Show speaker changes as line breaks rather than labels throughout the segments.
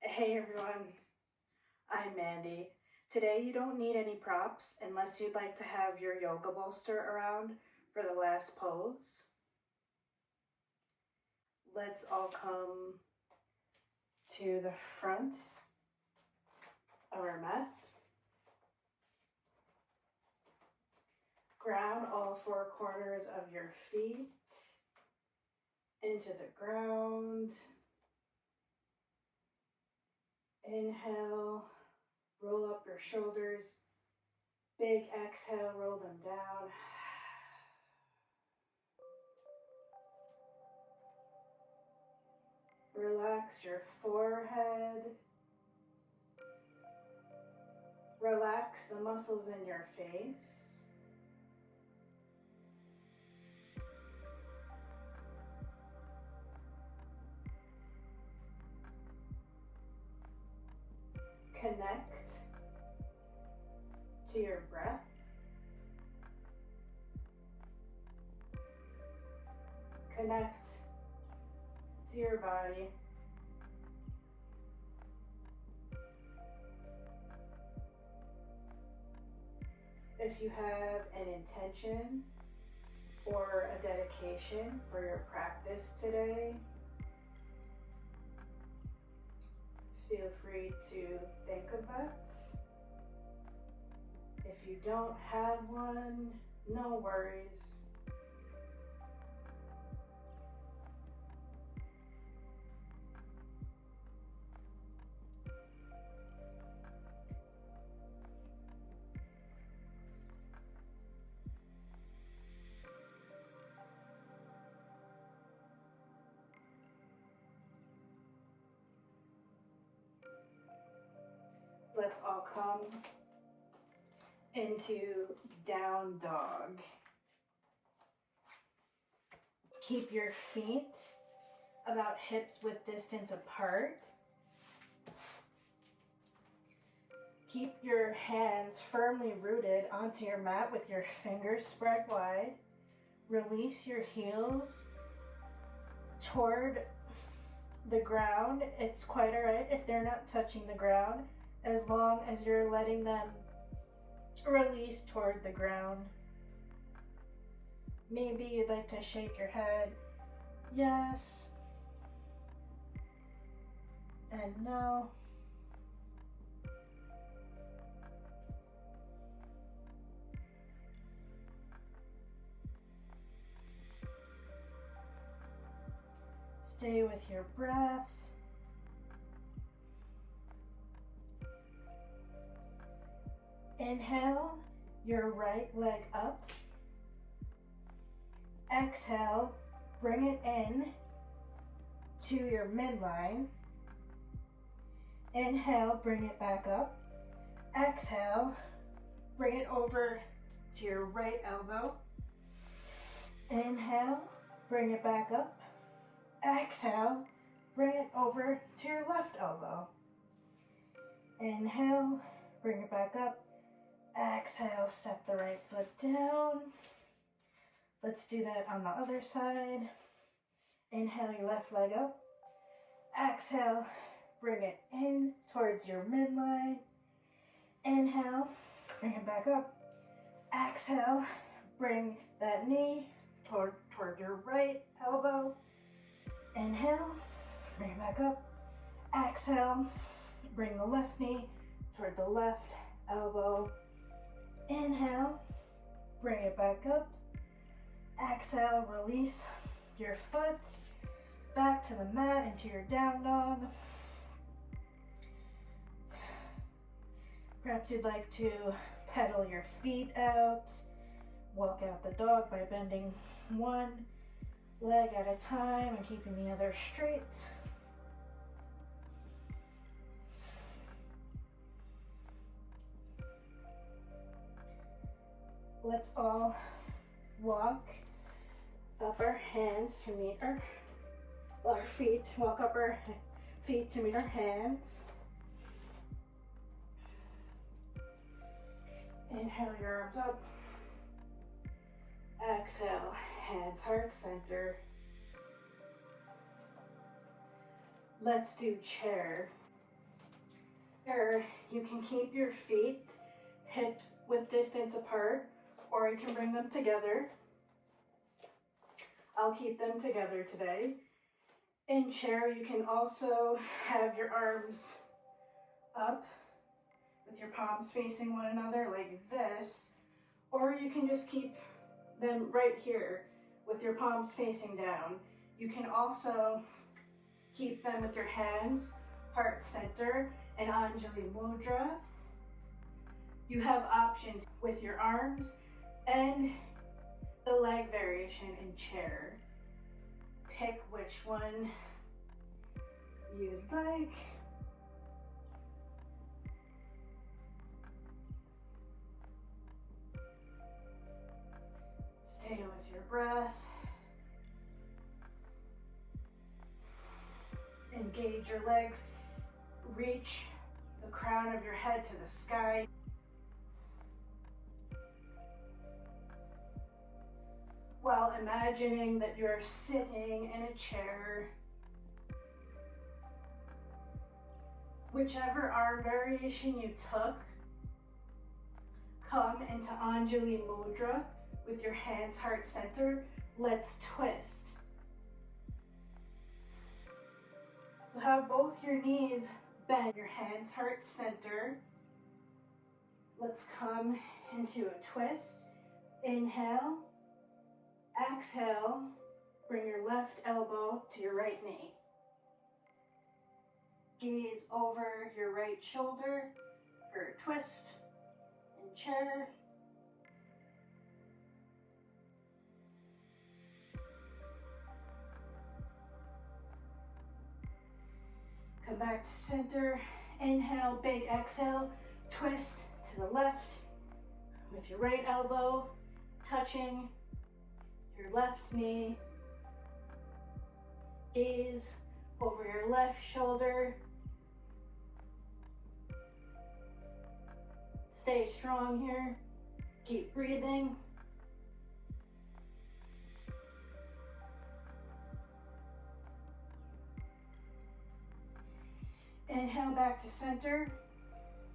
Hey everyone, I'm Mandy. Today you don't need any props unless you'd like to have your yoga bolster around for the last pose. Let's all come to the front of our mats. Ground all four corners of your feet into the ground. Inhale, roll up your shoulders. Big exhale, roll them down. Relax your forehead. Relax the muscles in your face. Connect to your breath. Connect to your body. If you have an intention or a dedication for your practice today, feel free to think of that. If you don't have one, no worries. Let's all come into down dog. Keep your feet about hips width distance apart. Keep your hands firmly rooted onto your mat with your fingers spread wide. Release your heels toward the ground. It's quite alright if they're not touching the ground, as long as you're letting them release toward the ground. Maybe you'd like to shake your head yes and no. Stay with your breath. Inhale your right leg up. Exhale, bring it in to your midline. Inhale, bring it back up. Exhale, bring it over to your right elbow. Inhale, bring it back up. Exhale, bring it over to your left elbow. Inhale, bring it back up. Exhale, step the right foot down. Let's do that on the other side. Inhale your left leg up. Exhale, bring it in towards your midline. Inhale, bring it back up. Exhale, bring that knee toward your right elbow. Inhale, bring it back up. Exhale, bring the left knee toward the left elbow. Inhale, bring it back up. Exhale, release your foot back to the mat into your down dog. Perhaps you'd like to pedal your feet out. Walk out the dog by bending one leg at a time and keeping the other straight. Let's all walk up our hands to meet our feet. Walk up our feet to meet our hands. Inhale your arms up. Exhale, hands heart center. Let's do chair. Or you can keep your feet hip width distance apart, or you can bring them together. I'll keep them together today. In chair, you can also have your arms up with your palms facing one another like this, or you can just keep them right here with your palms facing down. You can also keep them with your hands heart center and Anjali Mudra. You have options with your arms and the leg variation in chair. Pick which one you'd like. Stay with your breath. Engage your legs. Reach the crown of your head to the sky. While imagining that you're sitting in a chair. Whichever arm variation you took, come into Anjali Mudra with your hands heart center. Let's twist. So have both your knees bend, your hands heart center. Let's come into a twist. Inhale. Exhale, bring your left elbow to your right knee. Gaze over your right shoulder for a twist in chair. Come back to center. Inhale, big exhale, twist to the left with your right elbow touching your left knee. Gaze over your left shoulder. Stay strong here. Keep breathing. Inhale back to center.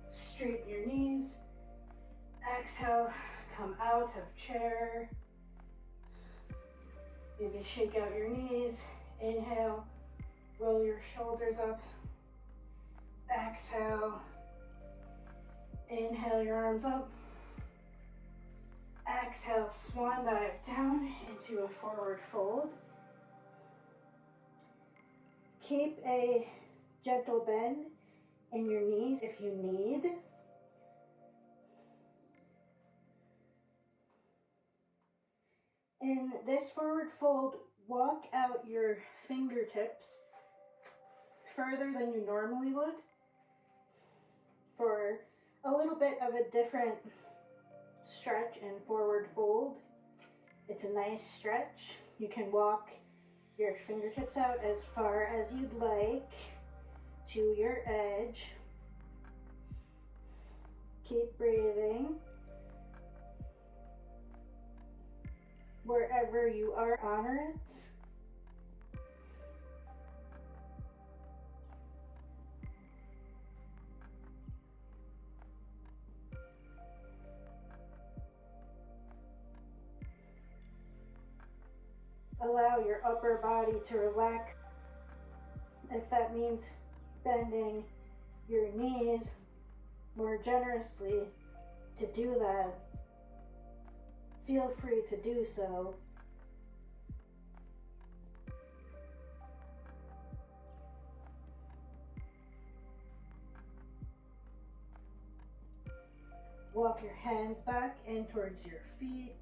Straighten your knees. Exhale, come out of chair. Maybe shake out your knees. Inhale, roll your shoulders up. Exhale. Inhale your arms up. Exhale, swan dive down into a forward fold. Keep a gentle bend in your knees if you need. In this forward fold, walk out your fingertips further than you normally would for a little bit of a different stretch and forward fold. It's a nice stretch. You can walk your fingertips out as far as you'd like to your edge. Keep breathing. Wherever you are, honor it. Allow your upper body to relax. If that means bending your knees more generously to do that, feel free to do so. Walk your hands back in towards your feet.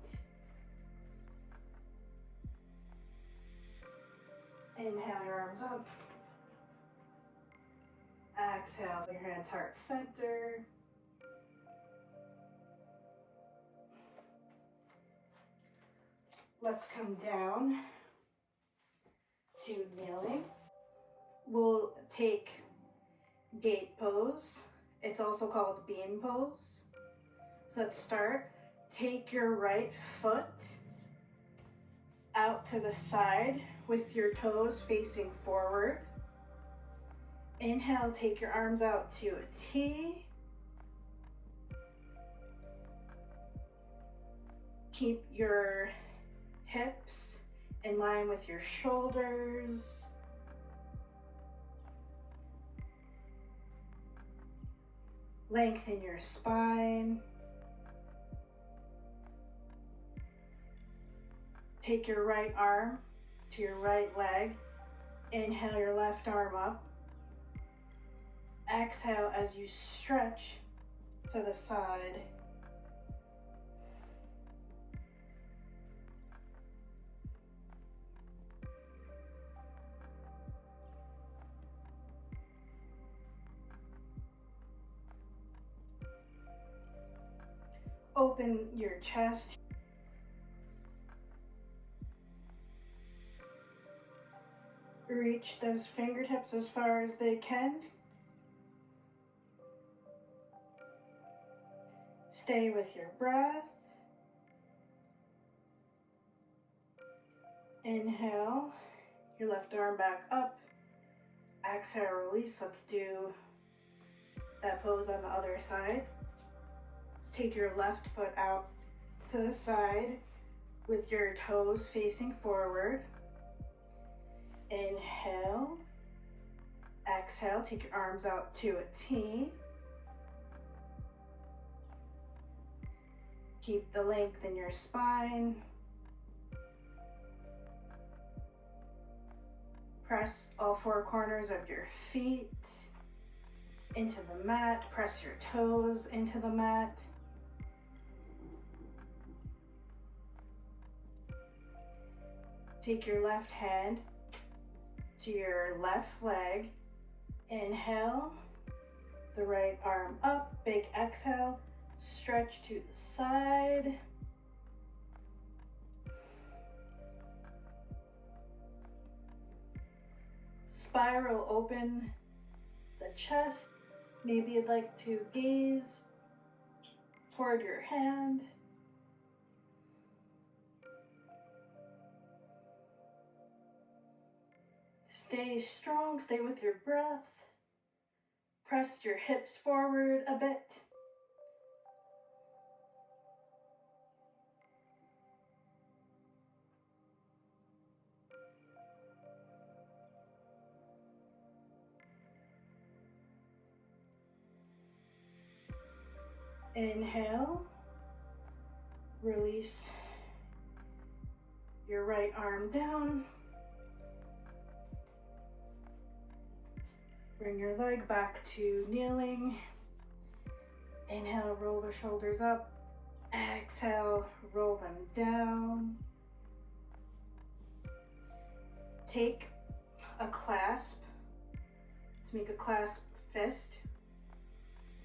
Inhale your arms up. Exhale your hands heart center. Let's come down to kneeling. We'll take gate pose. It's also called beam pose. So let's start. Take your right foot out to the side with your toes facing forward. Inhale, take your arms out to a T. Keep your hips in line with your shoulders. Lengthen your spine. Take your right arm to your right leg. Inhale your left arm up. Exhale as you stretch to the side. Open your chest. Reach those fingertips as far as they can. Stay with your breath. Inhale, your left arm back up. Exhale, release. Let's do that pose on the other side. Let's take your left foot out to the side with your toes facing forward. Inhale. Exhale, take your arms out to a T. Keep the length in your spine. Press all four corners of your feet into the mat. Press your toes into the mat. Take your left hand to your left leg. Inhale, the right arm up, big exhale, stretch to the side. Spiral open the chest. Maybe you'd like to gaze toward your hand. Stay strong, stay with your breath. Press your hips forward a bit. Inhale, release your right arm down. Bring your leg back to kneeling. Inhale, roll the shoulders up. Exhale, roll them down. Take a clasp to make a clasp fist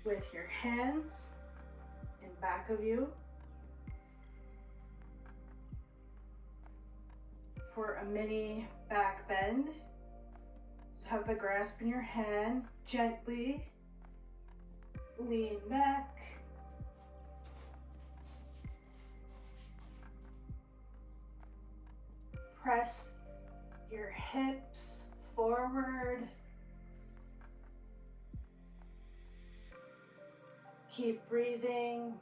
with your hands in back of you for a mini back bend. So have the grasp in your hand, gently lean back. Press your hips forward. Keep breathing.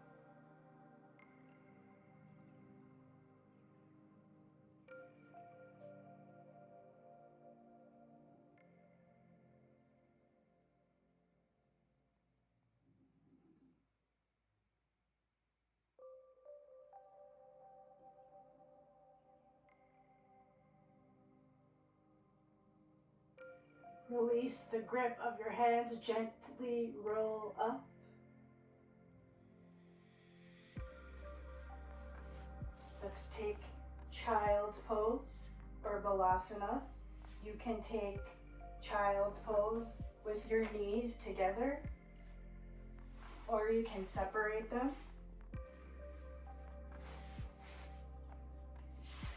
Release the grip of your hands, gently roll up. Let's take child's pose or balasana. You can take child's pose with your knees together, or you can separate them.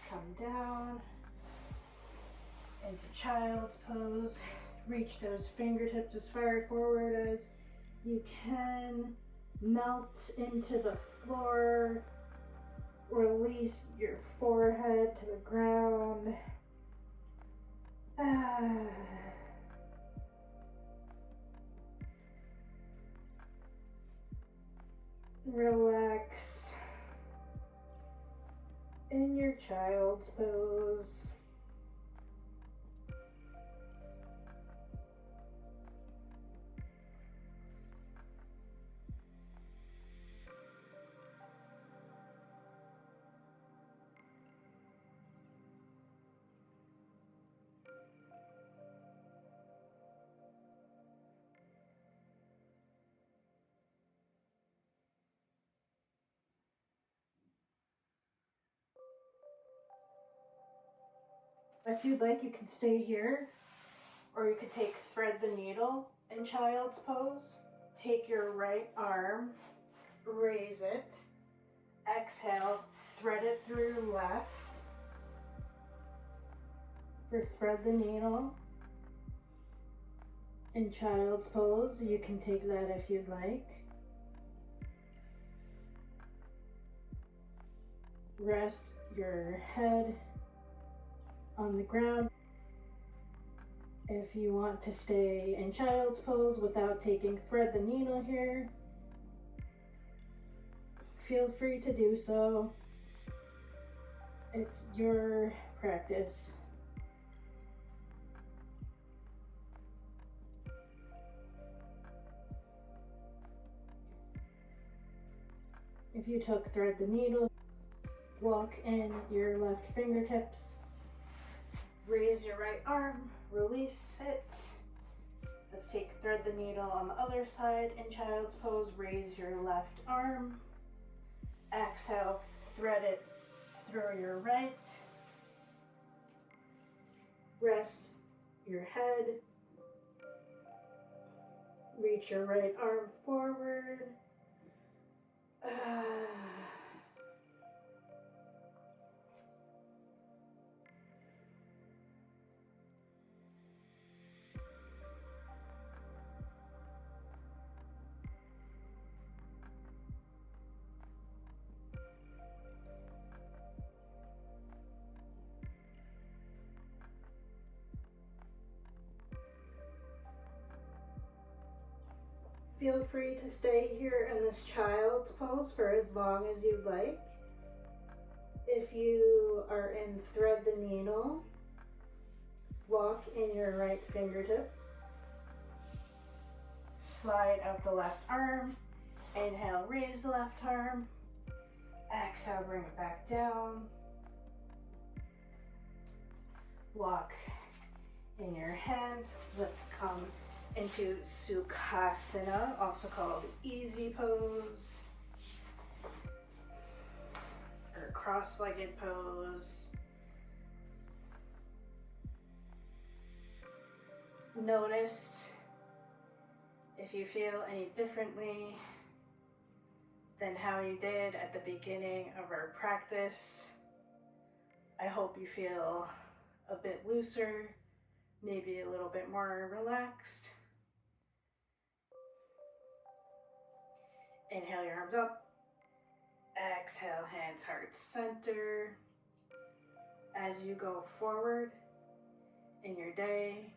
Come down into child's pose. Reach those fingertips as far forward as you can. Melt into the floor. Release your forehead to the ground. Relax in your child's pose. If you'd like, you can stay here, or you could thread the needle in child's pose. Take your right arm, raise it, exhale, thread it through your left. For thread the needle in child's pose, you can take that if you'd like. Rest your head on the ground. If you want to stay in child's pose without taking thread the needle here, feel free to do so. It's your practice. If you took thread the needle, walk in your left fingertips, raise your right arm, release it. Let's take thread the needle on the other side in child's pose. Raise your left arm, exhale, thread it through your right. Rest your head, reach your right arm forward. Feel free to stay here in this child's pose for as long as you'd like. If you are in thread the needle, walk in your right fingertips. Slide out the left arm. Inhale, raise the left arm. Exhale, bring it back down. Walk in your hands. Let's come into Sukhasana, also called easy pose or cross-legged pose. Notice if you feel any differently than how you did at the beginning of our practice. I hope you feel a bit looser, maybe a little bit more relaxed. Inhale your arms up. Exhale, hands heart center. As you go forward in your day,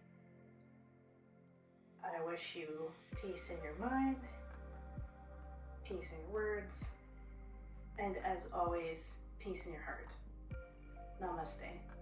I wish you peace in your mind, peace in your words, and as always, peace in your heart. Namaste.